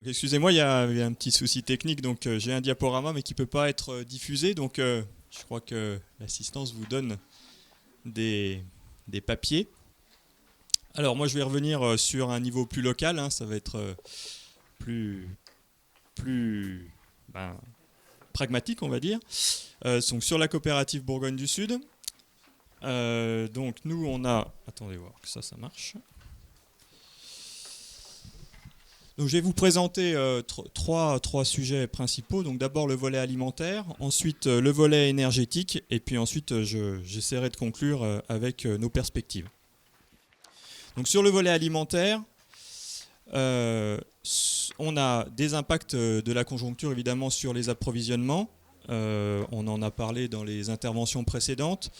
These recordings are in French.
Excusez-moi, il y a un petit souci technique, donc j'ai un diaporama mais qui ne peut pas être diffusé, donc je crois que l'assistance vous donne des, des papiers. Alors moi je vais revenir sur un niveau plus local, hein, ça va être plus, plus ben, pragmatique on va dire. Donc sur la coopérative Bourgogne du Sud, donc nous on a... Attendez voir que ça marche. Donc, je vais vous présenter trois sujets principaux. Donc d'abord le volet alimentaire, ensuite le volet énergétique, et puis ensuite j'essaierai de conclure avec nos perspectives. Donc sur le volet alimentaire, on a des impacts de la conjoncture évidemment sur les approvisionnements. On en a parlé dans les interventions précédentes.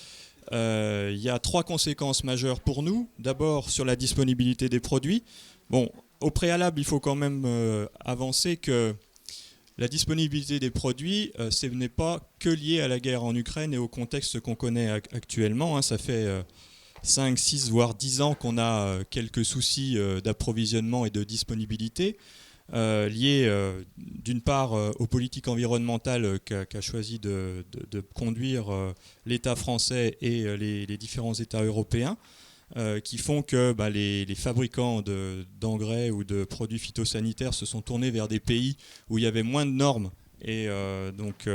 Il y a trois conséquences majeures pour nous. D'abord sur la disponibilité des produits. Bon, au préalable, il faut quand même avancer que la disponibilité des produits, ce n'est pas que lié à la guerre en Ukraine et au contexte qu'on connaît actuellement. Hein. Ça fait 5, 6, voire 10 ans qu'on a quelques soucis d'approvisionnement et de disponibilité. Liés d'une part aux politiques environnementales qu'a choisi de conduire l'État français et les différents États européens, qui font que les fabricants d'engrais ou de produits phytosanitaires se sont tournés vers des pays où il y avait moins de normes et donc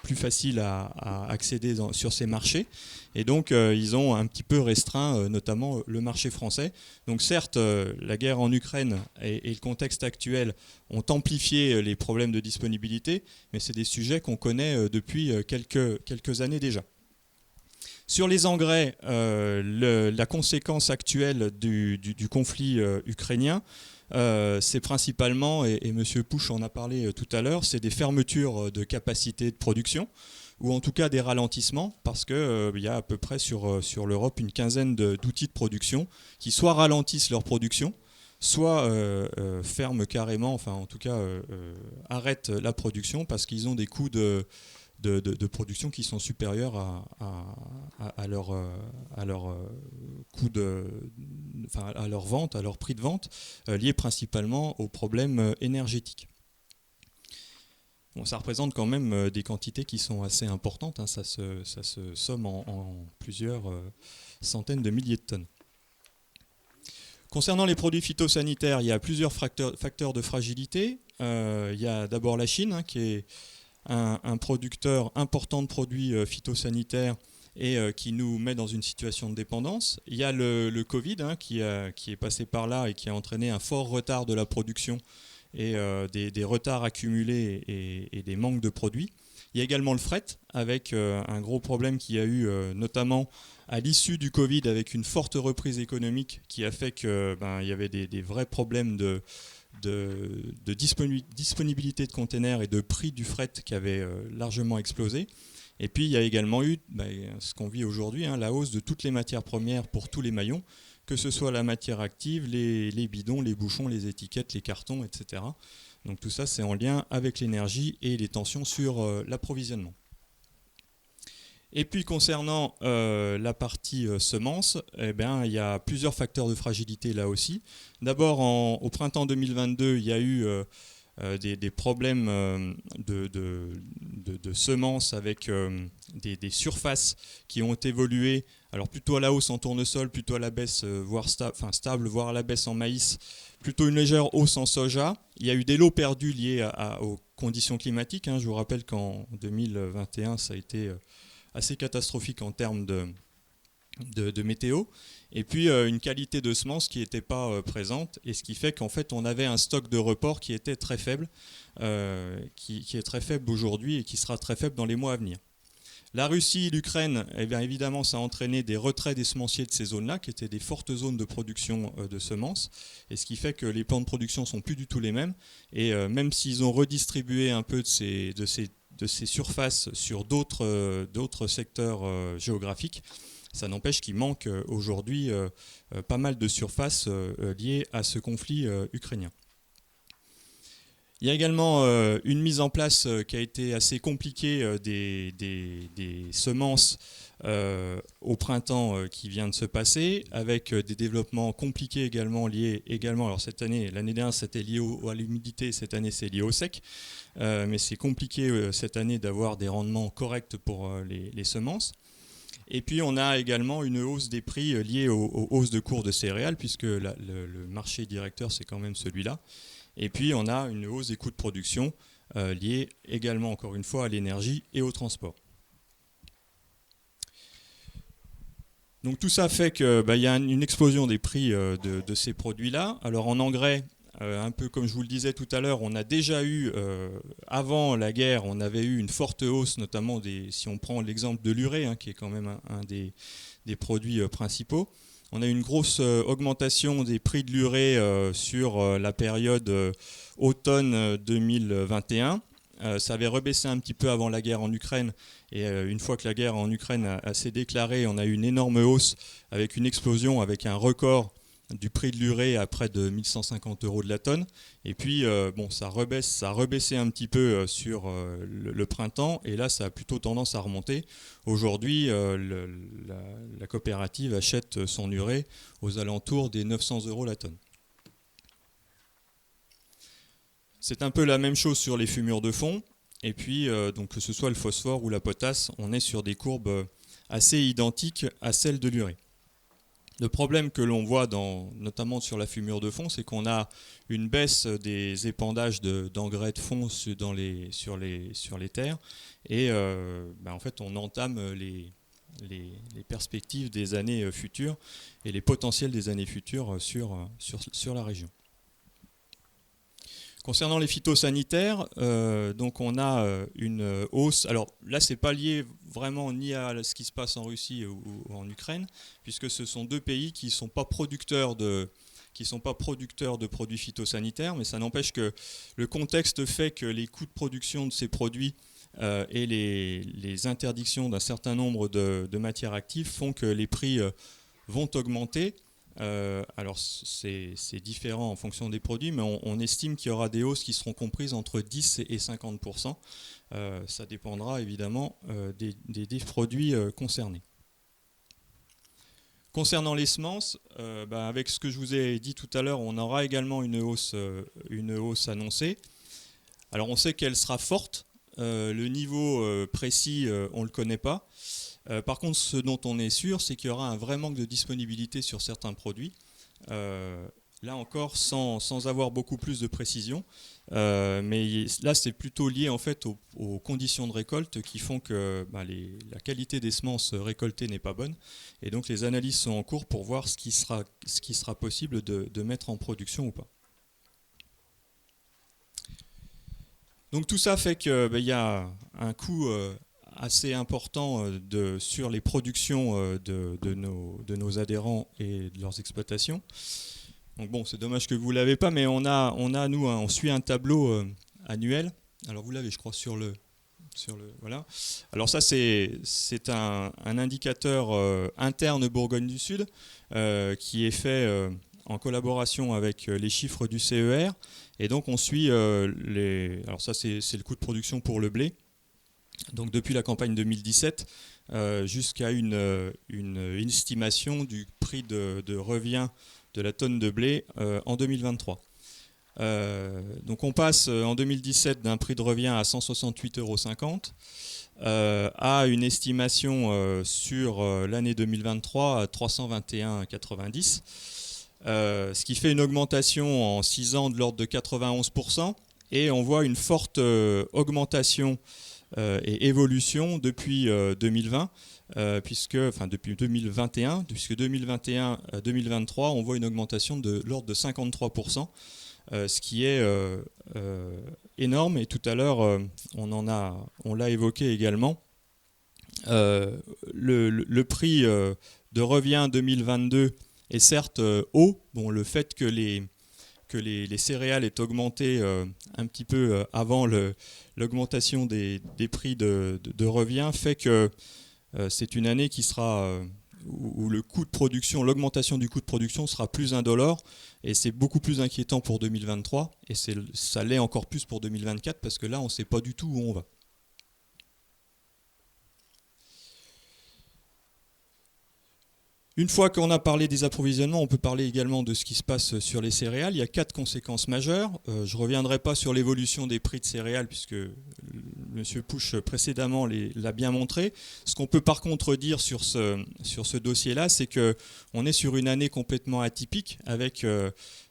plus facile à accéder sur ces marchés. Et donc ils ont un petit peu restreint notamment le marché français. Donc certes, la guerre en Ukraine et le contexte actuel ont amplifié les problèmes de disponibilité, mais c'est des sujets qu'on connaît depuis quelques années déjà. Sur les engrais, la conséquence actuelle du conflit ukrainien, c'est principalement, et M. Pouch en a parlé tout à l'heure, c'est des fermetures de capacités de production, ou en tout cas des ralentissements, parce qu'il y a à peu près sur l'Europe une quinzaine d'outils de production qui soit ralentissent leur production, soit ferment carrément, enfin en tout cas arrêtent la production parce qu'ils ont des coûts de production qui sont supérieurs à leur coût enfin, à leur vente, à leur prix de vente, liés principalement aux problèmes énergétiques. Bon, ça représente quand même des quantités qui sont assez importantes, hein, ça se somme en plusieurs centaines de milliers de tonnes. Concernant les produits phytosanitaires, il y a plusieurs facteurs de fragilité. Il y a d'abord la Chine, hein, qui est un producteur important de produits phytosanitaires et qui nous met dans une situation de dépendance. Il y a le Covid, hein, qui est passé par là et qui a entraîné un fort retard de la production et des retards accumulés et des manques de produits. Il y a également le fret, avec un gros problème qu'il y a eu notamment à l'issue du Covid, avec une forte reprise économique qui a fait qu'il y avait des vrais problèmes de disponibilité de containers et de prix du fret qui avait largement explosé. Et puis il y a également eu ce qu'on vit aujourd'hui, hein, la hausse de toutes les matières premières pour tous les maillons, que ce soit la matière active, les bidons, les bouchons, les étiquettes, les cartons, etc. Donc tout ça, c'est en lien avec l'énergie et les tensions sur l'approvisionnement. Et puis concernant la partie semences, il y a plusieurs facteurs de fragilité là aussi. D'abord, au printemps 2022, il y a eu des problèmes de semences avec des surfaces qui ont évolué, alors plutôt à la hausse en tournesol, plutôt à la baisse, voire stable, voire à la baisse en maïs, plutôt une légère hausse en soja. Il y a eu des lots perdus liés aux conditions climatiques, hein. Je vous rappelle qu'en 2021, ça a été assez catastrophique en termes de météo, et puis une qualité de semences qui n'était pas présente, et ce qui fait qu'en fait on avait un stock de report qui était très faible, qui est très faible aujourd'hui et qui sera très faible dans les mois à venir. La Russie, l'Ukraine, bien évidemment, ça a entraîné des retraits des semenciers de ces zones-là, qui étaient des fortes zones de production de semences, et ce qui fait que les plans de production ne sont plus du tout les mêmes, et même s'ils ont redistribué un peu de ces surfaces sur d'autres secteurs géographiques, ça n'empêche qu'il manque aujourd'hui pas mal de surfaces liées à ce conflit ukrainien. Il y a également une mise en place qui a été assez compliquée des semences au printemps qui vient de se passer, avec des développements compliqués également liés également. Alors cette année, l'année dernière c'était lié à l'humidité, cette année c'est lié au sec, mais c'est compliqué cette année d'avoir des rendements corrects pour les semences. Et puis on a également une hausse des prix liée aux hausses de cours de céréales, puisque le marché directeur c'est quand même celui-là. Et puis on a une hausse des coûts de production liée également encore une fois à l'énergie et au transport. Donc tout ça fait qu'il y a une explosion des prix de ces produits-là. Alors en engrais, un peu comme je vous le disais tout à l'heure, on a déjà eu, avant la guerre, on avait eu une forte hausse, notamment si on prend l'exemple de l'urée, qui est quand même un des produits principaux. On a eu une grosse augmentation des prix de l'urée sur la période automne 2021. Ça avait rebaissé un petit peu avant la guerre en Ukraine, et une fois que la guerre en Ukraine s'est déclarée, on a eu une énorme hausse avec une explosion, avec un record du prix de l'urée à près de 1150 € de la tonne. Et puis ça a rebaissé un petit peu sur le printemps, et là ça a plutôt tendance à remonter. Aujourd'hui, la coopérative achète son urée aux alentours des 900 € la tonne. C'est un peu la même chose sur les fumures de fond. Et puis, donc, que ce soit le phosphore ou la potasse, on est sur des courbes assez identiques à celles de l'urée. Le problème que l'on voit notamment sur la fumure de fond, c'est qu'on a une baisse des épandages d'engrais de fond sur les terres. Et en fait, on entame les perspectives des années futures et les potentiels des années futures sur la région. Concernant les phytosanitaires, donc on a une hausse. Alors là, c'est pas lié vraiment ni à ce qui se passe en Russie ou en Ukraine, puisque ce sont deux pays qui sont pas producteurs de produits phytosanitaires, mais ça n'empêche que le contexte fait que les coûts de production de ces produits et les interdictions d'un certain nombre de matières actives font que les prix vont augmenter. Alors c'est différent en fonction des produits, mais on estime qu'il y aura des hausses qui seront comprises entre 10 et 50%. Ça dépendra évidemment des produits concernés. Concernant les semences, avec ce que je vous ai dit tout à l'heure, on aura également une hausse annoncée. Alors on sait qu'elle sera forte. Le niveau précis, on ne le connaît pas. Par contre, ce dont on est sûr, c'est qu'il y aura un vrai manque de disponibilité sur certains produits. Là encore, sans avoir beaucoup plus de précision. Mais là, c'est plutôt lié en fait aux conditions de récolte qui font que la qualité des semences récoltées n'est pas bonne. Et donc, les analyses sont en cours pour voir ce qui sera possible de mettre en production ou pas. Donc tout ça fait qu'il y a un coût assez important sur les productions de nos adhérents et de leurs exploitations. Donc bon, c'est dommage que vous ne l'avez pas, mais on suit un tableau annuel. Alors vous l'avez, je crois, sur le voilà. Alors ça, c'est un indicateur interne Bourgogne du Sud qui est fait en collaboration avec les chiffres du CER. Et donc on suit alors ça, c'est le coût de production pour le blé. Donc depuis la campagne 2017 jusqu'à une estimation du prix de revient de la tonne de blé en 2023. Donc on passe en 2017 d'un prix de revient à 168,50 € à une estimation sur l'année 2023 à 321,90 €, ce qui fait une augmentation en 6 ans de l'ordre de 91%, et on voit une forte augmentation et évolution depuis 2020, depuis 2021, puisque 2021-2023, on voit une augmentation de l'ordre de 53%, ce qui est énorme. Et tout à l'heure, on l'a évoqué également. Le prix de revient 2022 est certes haut. Bon, le fait que les céréales aient augmenté un petit peu avant l'augmentation des prix de revient fait que c'est une année qui sera où le coût de production, l'augmentation du coût de production sera plus indolore, et c'est beaucoup plus inquiétant pour 2023, et ça l'est encore plus pour 2024, parce que là, on ne sait pas du tout où on va. Une fois qu'on a parlé des approvisionnements, on peut parler également de ce qui se passe sur les céréales. Il y a 4 conséquences majeures. Je ne reviendrai pas sur l'évolution des prix de céréales, puisque M. Pouch précédemment l'a bien montré. Ce qu'on peut par contre dire sur ce dossier-là, c'est qu'on est sur une année complètement atypique, avec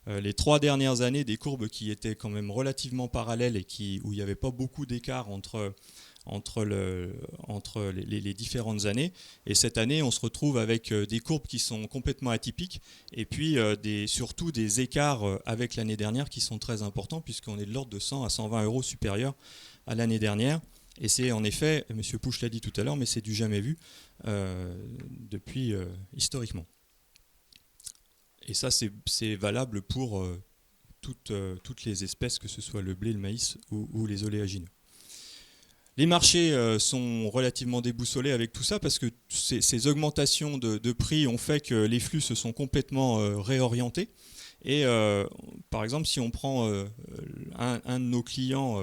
les 3 dernières années des courbes qui étaient quand même relativement parallèles et où il n'y avait pas beaucoup d'écart entre les différentes années. Et cette année, on se retrouve avec des courbes qui sont complètement atypiques, et puis surtout des écarts avec l'année dernière qui sont très importants, puisqu'on est de l'ordre de 100 à 120 euros supérieur à l'année dernière. Et c'est en effet, M. Pouch l'a dit tout à l'heure, mais c'est du jamais vu depuis historiquement. Et ça, c'est valable pour toutes les espèces, que ce soit le blé, le maïs ou les oléagineux. Les marchés sont relativement déboussolés avec tout ça, parce que ces augmentations de prix ont fait que les flux se sont complètement réorientés. Et par exemple, si on prend un de nos clients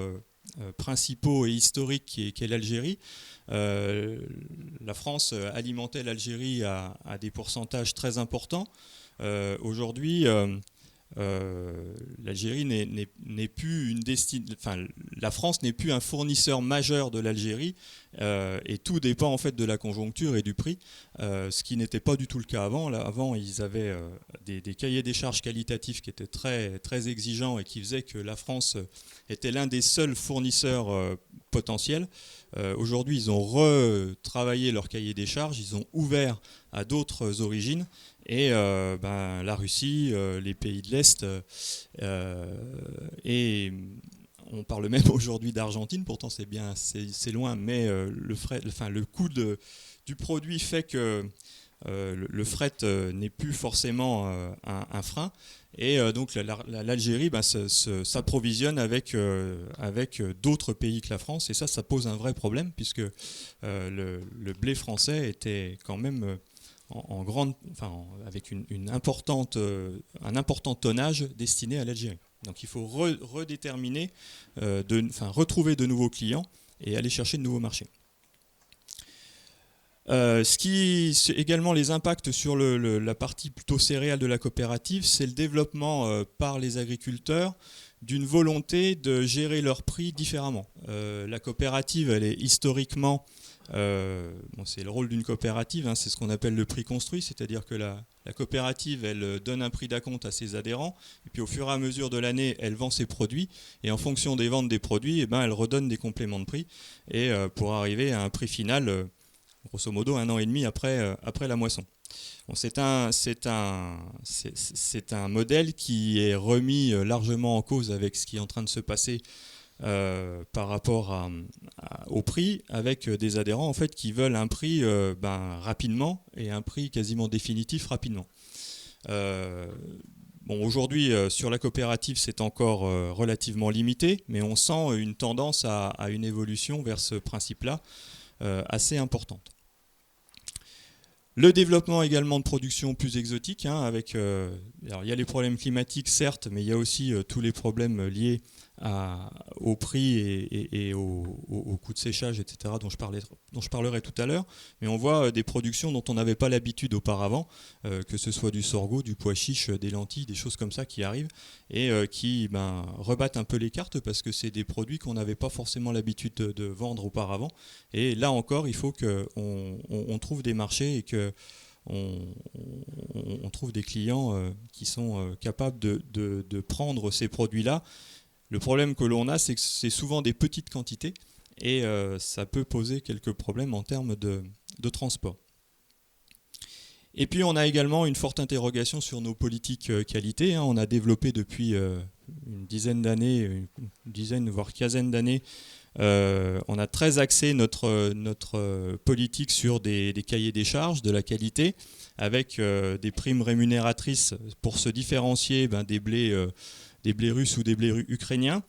principaux et historiques qui est l'Algérie, la France alimentait l'Algérie à des pourcentages très importants. Aujourd'hui, l'Algérie n'est plus la France n'est plus un fournisseur majeur de l'Algérie, et tout dépend en fait de la conjoncture et du prix, ce qui n'était pas du tout le cas avant. Là, avant, ils avaient des cahiers des charges qualitatifs qui étaient très, très exigeants, et qui faisaient que la France était l'un des seuls fournisseurs potentiels. Aujourd'hui, ils ont retravaillé leur cahier des charges, ils ont ouvert à d'autres origines. Et la Russie, les pays de l'Est, et on parle même aujourd'hui d'Argentine, pourtant c'est loin, mais le coût du produit fait que le fret n'est plus forcément un frein. Et donc l'Algérie s'approvisionne avec d'autres pays que la France, et ça pose un vrai problème, puisque le blé français était quand même avec un important tonnage destiné à l'Algérie. Donc il faut redéterminer, retrouver de nouveaux clients et aller chercher de nouveaux marchés. Également les impacts sur la partie plutôt céréale de la coopérative, c'est le développement par les agriculteurs d'une volonté de gérer leurs prix différemment. La coopérative, elle est historiquement... c'est le rôle d'une coopérative, hein, c'est ce qu'on appelle le prix construit, c'est-à-dire que la coopérative, elle donne un prix d'acompte à ses adhérents, et puis au fur et à mesure de l'année, elle vend ses produits, et en fonction des ventes des produits, elle redonne des compléments de prix, et pour arriver à un prix final, grosso modo 1 an et demi après la moisson. Bon, c'est un modèle qui est remis largement en cause avec ce qui est en train de se passer par rapport au prix, avec des adhérents en fait qui veulent un prix rapidement, et un prix quasiment définitif rapidement. Aujourd'hui sur la coopérative, c'est encore relativement limité, mais on sent une tendance à une évolution vers ce principe-là assez importante. Le développement également de production plus exotique, hein, alors il y a les problèmes climatiques certes, mais il y a aussi tous les problèmes liés au prix et au coût de séchage, etc., dont je parlerai tout à l'heure. Mais on voit des productions dont on n'avait pas l'habitude auparavant, que ce soit du sorgho, du pois chiche, des lentilles, des choses comme ça qui arrivent, et qui rebattent un peu les cartes, parce que c'est des produits qu'on n'avait pas forcément l'habitude de vendre auparavant. Et là encore, il faut qu'on trouve des marchés, et qu'on trouve des clients qui sont capables de prendre ces produits-là. Le problème que l'on a, c'est que c'est souvent des petites quantités, et ça peut poser quelques problèmes en termes de transport. Et puis on a également une forte interrogation sur nos politiques qualité. On a développé depuis une dizaine d'années, voire quinzaine d'années, on a très axé notre politique sur des cahiers des charges, de la qualité, avec des primes rémunératrices pour se différencier des blés russes ou des blés ukrainiens.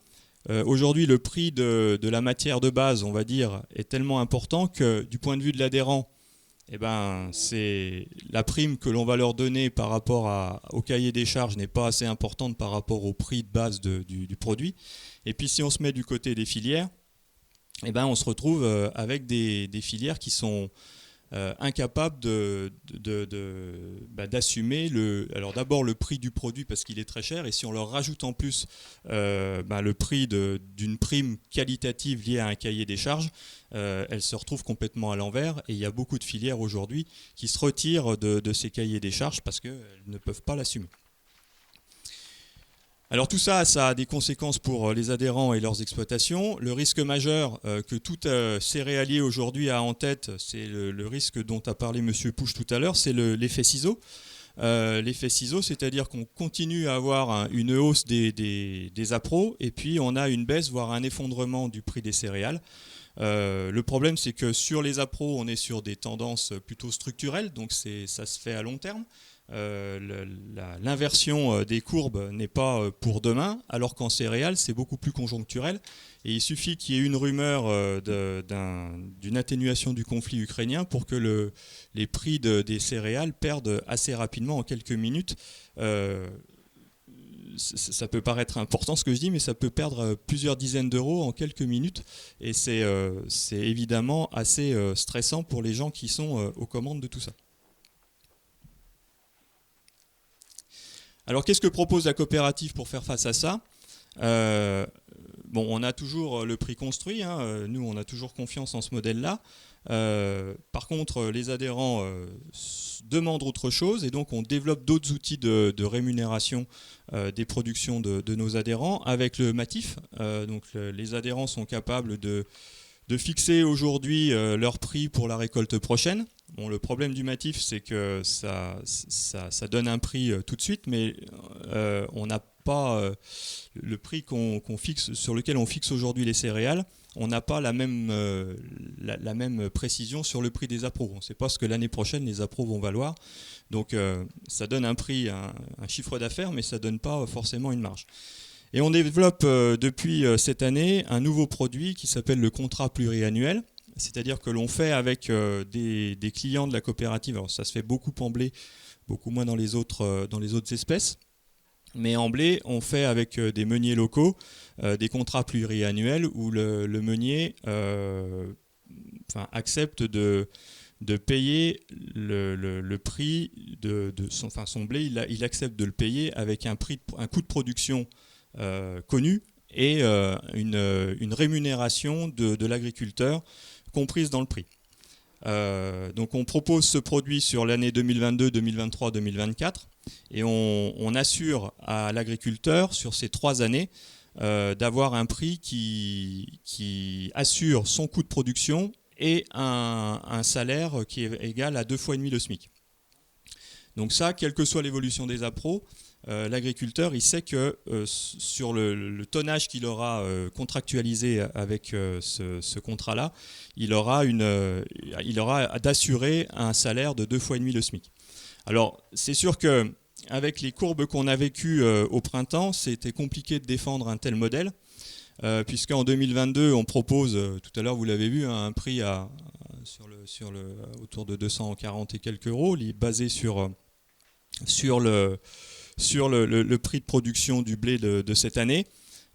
Aujourd'hui, le prix de la matière de base, on va dire, est tellement important que du point de vue de l'adhérent, eh ben, la prime que l'on va leur donner par rapport au cahier des charges n'est pas assez importante par rapport au prix de base du produit. Et puis si on se met du côté des filières, eh ben, on se retrouve avec des filières qui sont incapables d'assumer alors d'abord le prix du produit parce qu'il est très cher, et si on leur rajoute en plus le prix d'une prime qualitative liée à un cahier des charges, elles se retrouvent complètement à l'envers, et il y a beaucoup de filières aujourd'hui qui se retirent de ces cahiers des charges parce qu'elles ne peuvent pas l'assumer. Alors tout ça, ça a des conséquences pour les adhérents et leurs exploitations. Le risque majeur que tout céréalier aujourd'hui a en tête, c'est le risque dont a parlé M. Pouche tout à l'heure, c'est l'effet ciseau. L'effet ciseau, c'est-à-dire qu'on continue à avoir une hausse des appros, et puis on a une baisse, voire un effondrement du prix des céréales. Le problème, c'est que sur les appros, on est sur des tendances plutôt structurelles, donc ça se fait à long terme. L'inversion des courbes n'est pas pour demain, alors qu'en céréales, c'est beaucoup plus conjoncturel. Et il suffit qu'il y ait une rumeur d'une atténuation du conflit ukrainien pour que les prix des céréales perdent assez rapidement en quelques minutes. Ça peut paraître important ce que je dis, mais ça peut perdre plusieurs dizaines d'euros en quelques minutes. Et c'est évidemment assez stressant pour les gens qui sont aux commandes de tout ça. Alors qu'est-ce que propose la coopérative pour faire face à ça ? On a toujours le prix construit, hein. Nous on a toujours confiance en ce modèle-là. Par contre, les adhérents demandent autre chose, et donc on développe d'autres outils de rémunération des productions de nos adhérents avec le MATIF. Les adhérents sont capables de fixer aujourd'hui leur prix pour la récolte prochaine. Bon, le problème du MATIF, c'est que ça donne un prix tout de suite, mais on n'a pas le prix qu'on fixe, sur lequel on fixe aujourd'hui les céréales. On n'a pas la même précision sur le prix des appros. On ne sait pas ce que l'année prochaine les appros vont valoir. Donc ça donne un prix, un chiffre d'affaires, mais ça ne donne pas forcément une marge. Et on développe depuis cette année un nouveau produit qui s'appelle le contrat pluriannuel. C'est-à-dire que l'on fait avec des clients de la coopérative. Alors ça se fait beaucoup en blé, beaucoup moins dans les autres espèces. Mais en blé, on fait avec des meuniers locaux des contrats pluriannuels où le meunier accepte de payer le prix de son blé. Il accepte de le payer avec un coût de production connu et une rémunération de l'agriculteur comprise dans le prix. Donc on propose ce produit sur l'année 2022, 2023, 2024, et on assure à l'agriculteur sur ces 3 années d'avoir un prix qui assure son coût de production et un salaire qui est égal à 2,5 fois le SMIC. Donc ça, quelle que soit l'évolution des appros, l'agriculteur, il sait que sur le tonnage qu'il aura contractualisé avec ce contrat-là, il aura d'assurer un salaire de 2,5 fois le SMIC. Alors, c'est sûr qu'avec les courbes qu'on a vécues au printemps, c'était compliqué de défendre un tel modèle, puisqu'en 2022, on propose, tout à l'heure vous l'avez vu, un prix autour de 240 et quelques euros, basé sur le prix de production du blé de cette année.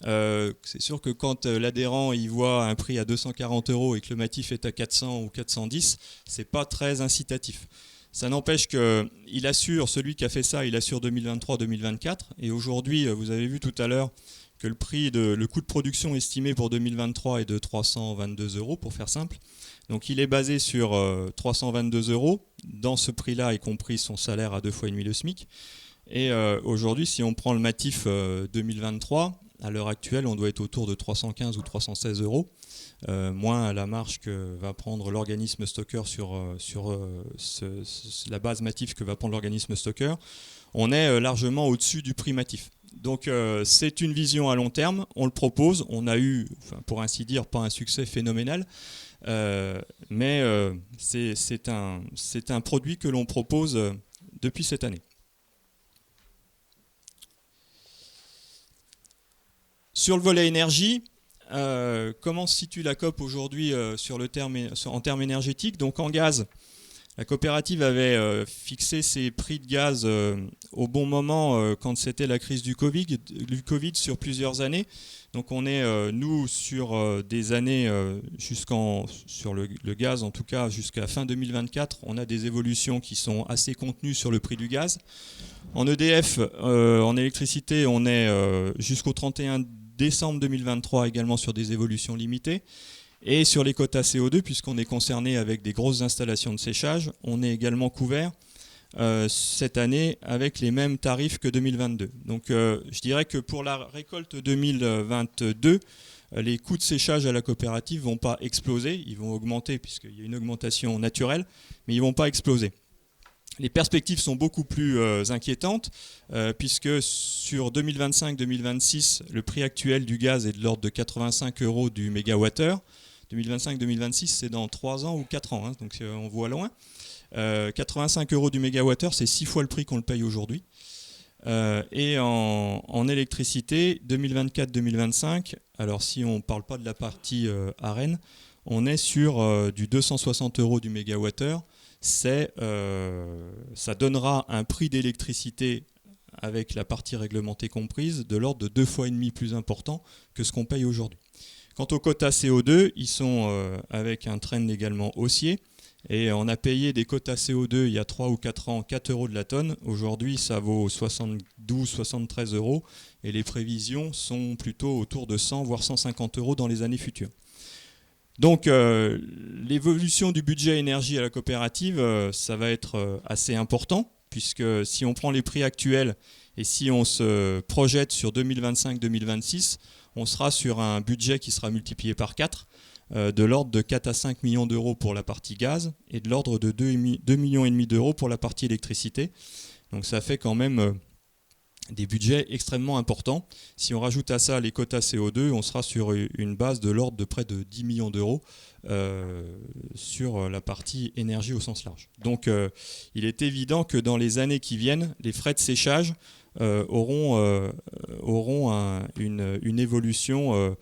C'est sûr que quand l'adhérent il voit un prix à 240 euros et que le MATIF est à 400 ou 410, c'est pas très incitatif. Ça n'empêche qu'il assure, celui qui a fait ça, il assure 2023-2024. Et aujourd'hui, vous avez vu tout à l'heure que le coût de production estimé pour 2023 est de 322 euros, pour faire simple. Donc il est basé sur 322 euros. Dans ce prix-là, y compris son salaire à 2,5 fois le SMIC. Et aujourd'hui, si on prend le MATIF 2023, à l'heure actuelle, on doit être autour de 315 ou 316 euros, moins la marge que va prendre l'organisme stocker sur la base MATIF que va prendre l'organisme stocker. On est largement au-dessus du prix MATIF. Donc c'est une vision à long terme, on le propose, on a eu, pour ainsi dire, pas un succès phénoménal, mais c'est un produit que l'on propose depuis cette année. Sur le volet énergie, comment se situe la COP aujourd'hui en termes énergétiques ? Donc en gaz, La coopérative avait fixé ses prix de gaz au bon moment quand c'était la crise du Covid sur plusieurs années. Donc on est, nous, sur des années sur le gaz, en tout cas jusqu'à fin 2024, on a des évolutions qui sont assez contenues sur le prix du gaz. En EDF, en électricité, on est jusqu'au 31 décembre 2023 également sur des évolutions limitées. Et sur les quotas CO2, puisqu'on est concerné avec des grosses installations de séchage, on est également couvert cette année avec les mêmes tarifs que 2022. Donc je dirais que pour la récolte 2022, les coûts de séchage à la coopérative ne vont pas exploser, ils vont augmenter puisqu'il y a une augmentation naturelle, mais ils ne vont pas exploser. Les perspectives sont beaucoup plus inquiétantes puisque sur 2025-2026, le prix actuel du gaz est de l'ordre de 85 € du mégawattheure. 2025-2026, c'est dans 3 ans ou 4 ans, hein, donc on voit loin. 85 € du mégawattheure, c'est 6 fois le prix qu'on le paye aujourd'hui. Et en électricité, 2024-2025, alors si on ne parle pas de la partie AREN, on est sur du 260 € du mégawattheure. Ça donnera un prix d'électricité avec la partie réglementée comprise de l'ordre de 2,5 fois plus important que ce qu'on paye aujourd'hui. Quant aux quotas CO2, ils sont avec un trend également haussier. Et on a payé des quotas CO2 il y a 3 ou 4 ans, 4 € de la tonne. Aujourd'hui, ça vaut 72-73 € et les prévisions sont plutôt autour de 100 voire 150 € dans les années futures. Donc l'évolution du budget énergie à la coopérative, ça va être assez important, puisque si on prend les prix actuels et si on se projette sur 2025-2026, on sera sur un budget qui sera multiplié par 4, de l'ordre de 4 à 5 millions d'euros pour la partie gaz et de l'ordre de 2,5 millions d'euros pour la partie électricité. Donc ça fait quand même des budgets extrêmement importants. Si on rajoute à ça les quotas CO2, on sera sur une base de l'ordre de près de 10 millions d'euros sur la partie énergie au sens large. Donc il est évident que dans les années qui viennent, les frais de séchage auront une évolution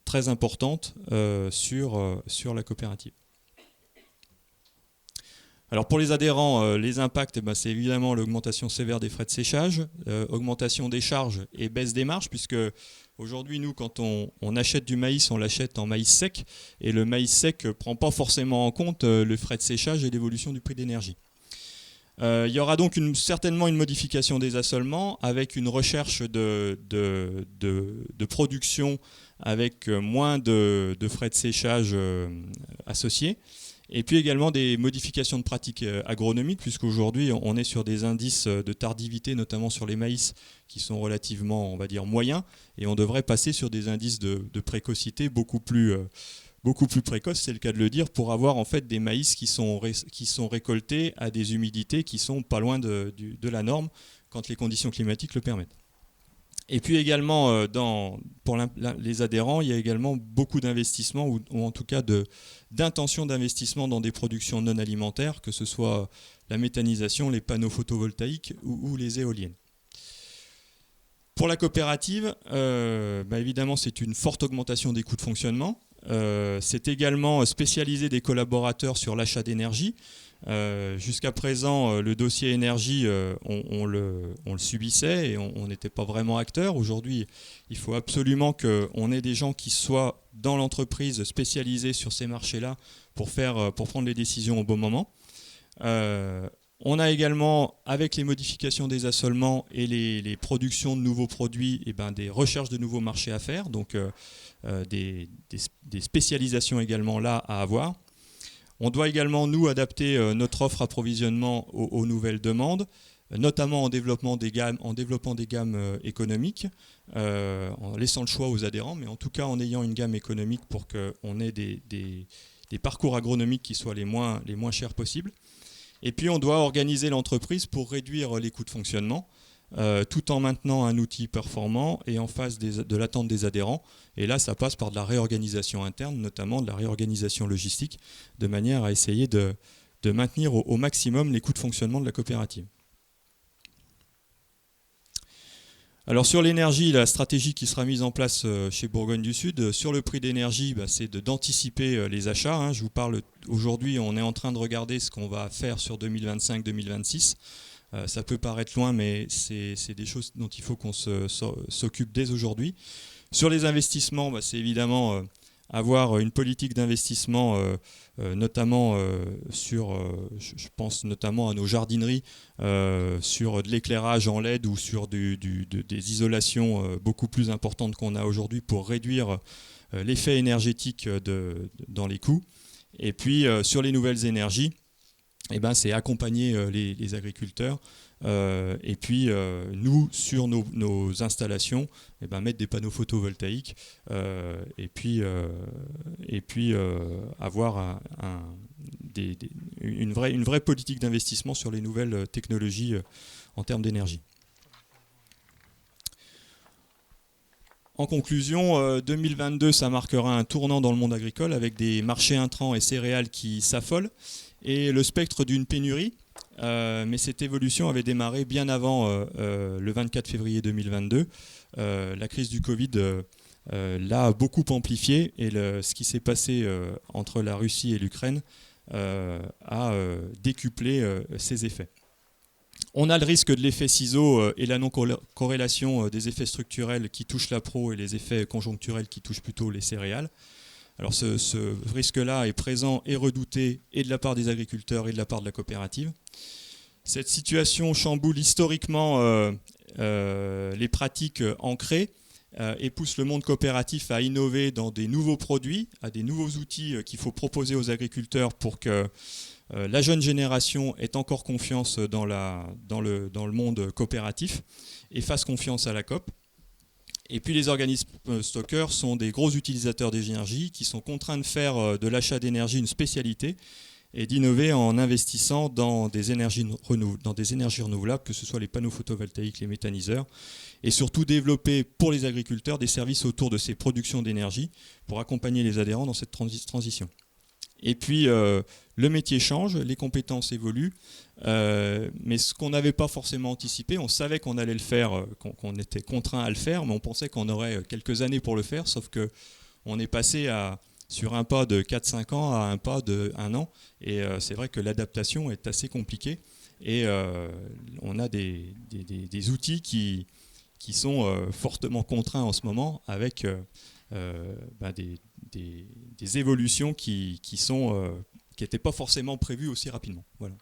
très importante sur la coopérative. Alors pour les adhérents, les impacts, c'est évidemment l'augmentation sévère des frais de séchage, augmentation des charges et baisse des marges, puisque aujourd'hui, nous, quand on achète du maïs, on l'achète en maïs sec, et le maïs sec ne prend pas forcément en compte le frais de séchage et l'évolution du prix d'énergie. Il y aura donc certainement une modification des assolements avec une recherche de production avec moins de frais de séchage associés. Et puis également des modifications de pratiques agronomiques, puisqu'aujourd'hui on est sur des indices de tardivité, notamment sur les maïs, qui sont relativement, on va dire, moyens, et on devrait passer sur des indices de précocité beaucoup plus précoces, c'est le cas de le dire, pour avoir en fait des maïs qui sont récoltés à des humidités qui sont pas loin de la norme quand les conditions climatiques le permettent. Et puis également, pour les adhérents, il y a également beaucoup d'investissements, ou en tout cas d'intentions d'investissement dans des productions non alimentaires, que ce soit la méthanisation, les panneaux photovoltaïques ou les éoliennes. Pour la coopérative, évidemment, c'est une forte augmentation des coûts de fonctionnement. C'est également spécialiser des collaborateurs sur l'achat d'énergie. Jusqu'à présent, le dossier énergie, on le subissait et on n'était pas vraiment acteur. Aujourd'hui, il faut absolument qu'on ait des gens qui soient dans l'entreprise spécialisés sur ces marchés-là pour prendre les décisions au bon moment. On a également, avec les modifications des assolements et les productions de nouveaux produits, des recherches de nouveaux marchés à faire, donc des spécialisations également là à avoir. On doit également, nous, adapter notre offre approvisionnement aux nouvelles demandes, notamment en développant des gammes économiques, en laissant le choix aux adhérents, mais en tout cas en ayant une gamme économique pour qu'on ait des parcours agronomiques qui soient les moins chers possibles. Et puis on doit organiser l'entreprise pour réduire les coûts de fonctionnement, tout en maintenant un outil performant et en face de l'attente des adhérents. Et là, ça passe par de la réorganisation interne, notamment de la réorganisation logistique, de manière à essayer de maintenir au maximum les coûts de fonctionnement de la coopérative. Alors sur l'énergie, la stratégie qui sera mise en place chez Bourgogne du Sud, sur le prix d'énergie, c'est d'anticiper les achats, hein. Je vous parle aujourd'hui, on est en train de regarder ce qu'on va faire sur 2025-2026. Ça peut paraître loin, mais c'est des choses dont il faut qu'on s'occupe dès aujourd'hui. Sur les investissements, c'est évidemment avoir une politique d'investissement, notamment sur, je pense notamment à nos jardineries, sur de l'éclairage en LED ou sur des isolations beaucoup plus importantes qu'on a aujourd'hui pour réduire l'effet énergétique dans les coûts. Et puis sur les nouvelles énergies, c'est accompagner les agriculteurs et puis nous, sur nos installations, mettre des panneaux photovoltaïques et puis avoir une vraie politique d'investissement sur les nouvelles technologies en termes d'énergie. En conclusion, 2022, ça marquera un tournant dans le monde agricole avec des marchés intrants et céréales qui s'affolent et le spectre d'une pénurie. Mais cette évolution avait démarré bien avant le 24 février 2022. La crise du Covid l'a beaucoup amplifié et ce qui s'est passé entre la Russie et l'Ukraine a décuplé ses effets. On a le risque de l'effet ciseau et la non-corrélation des effets structurels qui touchent l'appro et les effets conjoncturels qui touchent plutôt les céréales. Alors ce risque-là est présent et redouté et de la part des agriculteurs et de la part de la coopérative. Cette situation chamboule historiquement les pratiques ancrées et pousse le monde coopératif à innover dans des nouveaux produits, à des nouveaux outils qu'il faut proposer aux agriculteurs pour que la jeune génération ait encore confiance dans le monde coopératif et fasse confiance à la COP. Et puis les organismes stockeurs sont des gros utilisateurs d'énergie qui sont contraints de faire de l'achat d'énergie une spécialité et d'innover en investissant dans des énergies renouvelables, que ce soit les panneaux photovoltaïques, les méthaniseurs, et surtout développer pour les agriculteurs des services autour de ces productions d'énergie pour accompagner les adhérents dans cette transition. Et puis le métier change, les compétences évoluent, mais ce qu'on n'avait pas forcément anticipé, on savait qu'on allait le faire, qu'on était contraint à le faire, mais on pensait qu'on aurait quelques années pour le faire, sauf qu'on est passé sur un pas de 4-5 ans à un pas de 1 an, et c'est vrai que l'adaptation est assez compliquée, et on a des outils qui sont fortement contraints en ce moment, avec des évolutions qui n'étaient pas forcément prévues aussi rapidement. Voilà.